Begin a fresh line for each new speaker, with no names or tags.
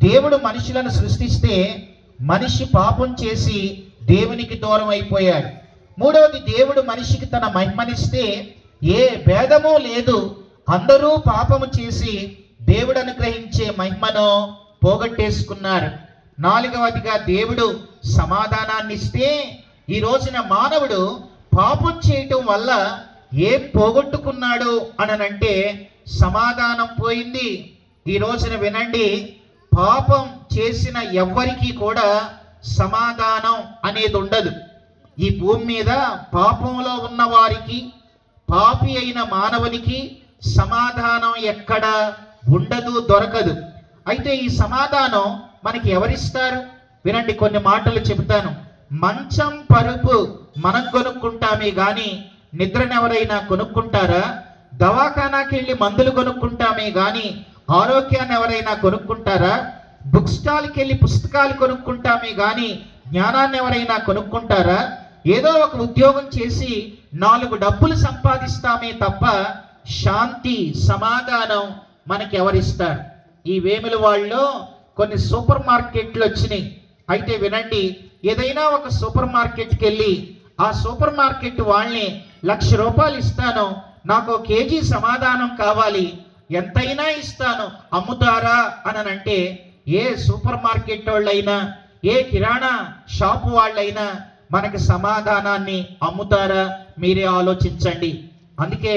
దేవుడు మనుషులను సృష్టిస్తే మనిషి పాపం చేసి దేవునికి దూరం అయిపోయాడు. మూడవది, దేవుడు మనిషికి తన మహిమనిస్తే ఏ భేదము లేదు, అందరూ పాపము చేసి దేవుడు అనుగ్రహించే మహిమను పోగొట్టేసుకున్నారు. నాలుగవదిగా, దేవుడు సమాధానాన్ని ఇస్తే ఈ రోజున మానవుడు పాపం చేయటం వల్ల ఏం పోగొట్టుకున్నాడు అనంటే సమాధానం పోయింది. ఈ రోజున వినండి, పాపం చేసిన ఎవ్వరికీ కూడా సమాధానం అనేది ఉండదు. ఈ భూమి మీద పాపంలో ఉన్న వారికి, పాపి అయిన మానవునికి సమాధానం ఎక్కడ ఉండదు, దొరకదు. అయితే ఈ సమాధానం మనకి ఎవరిస్తారు? వినండి, కొన్ని మాటలు చెబుతాను. మంచం పరుపు మనం కొనుక్కుంటామే గాని నిద్రను ఎవరైనా కొనుక్కుంటారా? దవాఖానాకి వెళ్ళి మందులు కొనుక్కుంటామే గాని ఆరోగ్యాన్ని ఎవరైనా కొనుక్కుంటారా? బుక్ స్టాల్కి వెళ్ళి పుస్తకాలు కొనుక్కుంటామే గాని జ్ఞానాన్ని ఎవరైనా కొనుక్కుంటారా? ఏదో ఒక ఉద్యోగం చేసి 4 డబ్బులు సంపాదిస్తామే తప్ప శాంతి, సమాధానం మనకి ఎవరిస్తారు? ఈ వేముల వాళ్ళలో కొన్ని సూపర్ మార్కెట్లు వచ్చినాయి. అయితే వినండి, ఏదైనా ఒక సూపర్ మార్కెట్కి వెళ్ళి ఆ సూపర్ మార్కెట్ వాళ్ళని 1,00,000 రూపాయలు ఇస్తాను, నాకు కేజీ సమాధానం కావాలి, ఎంతైనా ఇస్తాను, అమ్ముతారా అని అంటే ఏ సూపర్ మార్కెట్ వాళ్ళైనా, ఏ కిరాణా షాపు వాళ్ళైనా మనకి సమాధానాన్ని అమ్ముతారా? మీరే ఆలోచించండి. అందుకే